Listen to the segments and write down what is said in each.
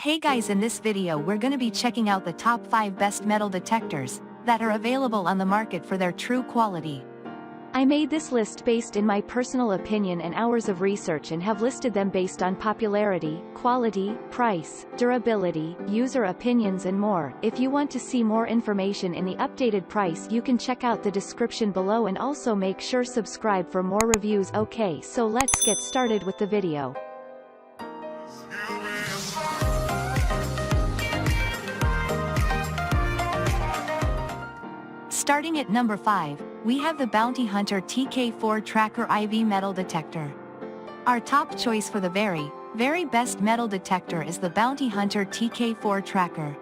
Hey guys, in this video we're gonna be checking out the top 5 best metal detectors that are available on the market for their true quality. I made this list based in my personal opinion and hours of research and have listed them based on popularity, quality, price, durability, user opinions and more. If you want to see more information in the updated price, you can check out the description below and also make sure subscribe for more reviews. Okay, so let's get started with the video. Starting at number 5, we have the Hunter TK4 Tracker IV Metal Detector. Our top choice for the very best metal detector is the Hunter TK4 Tracker.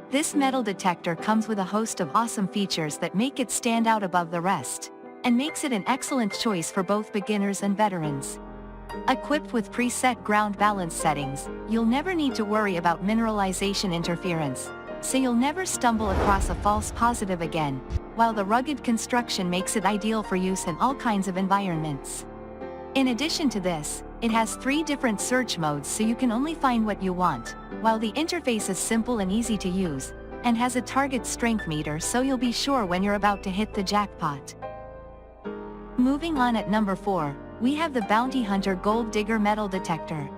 This metal detector comes with a host of awesome features that make it stand out above the rest, and makes it an excellent choice for both beginners and veterans. Equipped with preset ground balance settings, you'll never need to worry about mineralization interference, so you'll never stumble across a false positive again, while the rugged construction makes it ideal for use in all kinds of environments. In addition to this, it has 3 different search modes so you can only find what you want, while the interface is simple and easy to use, and has a target strength meter so you'll be sure when you're about to hit the jackpot. Moving on at number 4, we have the Hunter Gold Digger Metal Detector.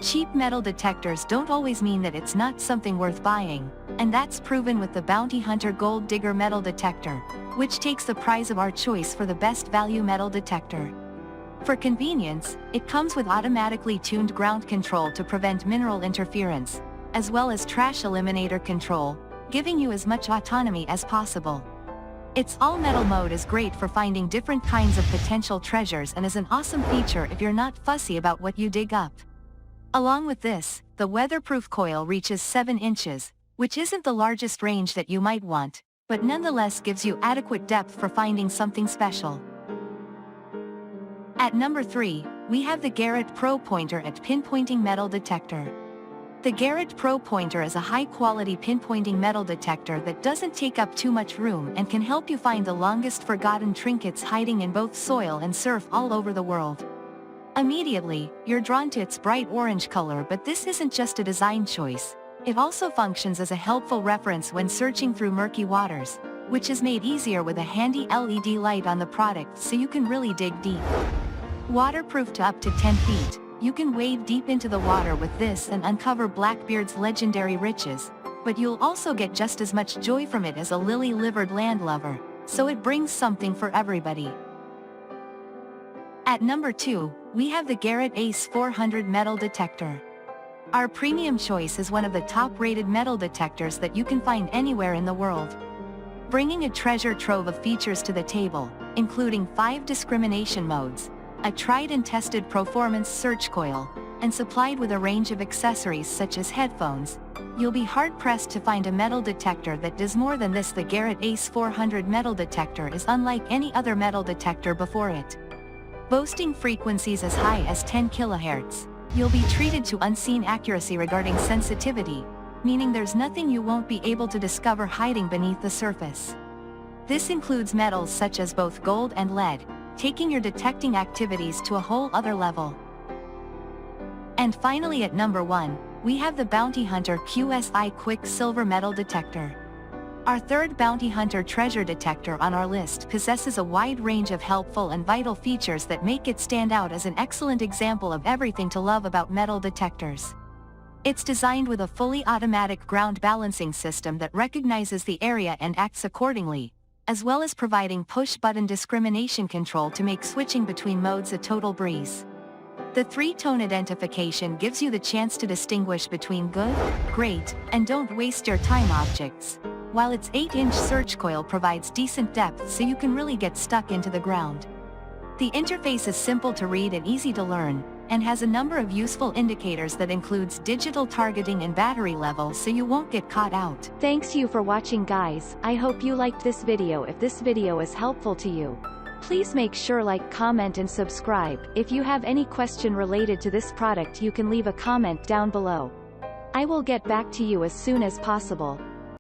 Cheap metal detectors don't always mean that it's not something worth buying, and that's proven with the Hunter Gold Digger Metal Detector, which takes the prize of our choice for the best value metal detector. For convenience, it comes with automatically tuned ground control to prevent mineral interference, as well as trash eliminator control, giving you as much autonomy as possible. Its all-metal mode is great for finding different kinds of potential treasures and is an awesome feature if you're not fussy about what you dig up. Along with this, the weatherproof coil reaches 7 inches, which isn't the largest range that you might want, but nonetheless gives you adequate depth for finding something special. At number 3, we have the Garrett Pro Pointer at Pinpointing Metal Detector. The Garrett Pro Pointer is a high-quality pinpointing metal detector that doesn't take up too much room and can help you find the longest forgotten trinkets hiding in both soil and surf all over the world. Immediately, you're drawn to its bright orange color, but this isn't just a design choice. It also functions as a helpful reference when searching through murky waters, which is made easier with a handy LED light on the product so you can really dig deep. Waterproof to up to 10 feet, you can wade deep into the water with this and uncover Blackbeard's legendary riches, but you'll also get just as much joy from it as a lily-livered landlubber, so it brings something for everybody. At number 2, we have the Garrett Ace 400 Metal Detector. Our premium choice is one of the top-rated metal detectors that you can find anywhere in the world. Bringing a treasure trove of features to the table, including 5 discrimination modes, a tried and tested performance search coil, and supplied with a range of accessories such as headphones, you'll be hard-pressed to find a metal detector that does more than this. The Garrett Ace 400 Metal Detector is unlike any other metal detector before it. Boasting frequencies as high as 10 kHz, you'll be treated to unseen accuracy regarding sensitivity, meaning there's nothing you won't be able to discover hiding beneath the surface. This includes metals such as both gold and lead, taking your detecting activities to a whole other level. And finally at number 1, we have the Hunter QSI Quicksilver Metal Detector. Our third Hunter treasure detector on our list possesses a wide range of helpful and vital features that make it stand out as an excellent example of everything to love about metal detectors. It's designed with a fully automatic ground balancing system that recognizes the area and acts accordingly, as well as providing push-button discrimination control to make switching between modes a total breeze. The 3-tone identification gives you the chance to distinguish between good, great, and don't waste your time objects, while its 8-inch search coil provides decent depth so you can really get stuck into the ground. The interface is simple to read and easy to learn, and has a number of useful indicators that includes digital targeting and battery level so you won't get caught out. Thanks you for watching guys. I hope you liked this video. If this video is helpful to you, please make sure like, comment and subscribe. If you have any question related to this product you can leave a comment down below. I will get back to you as soon as possible.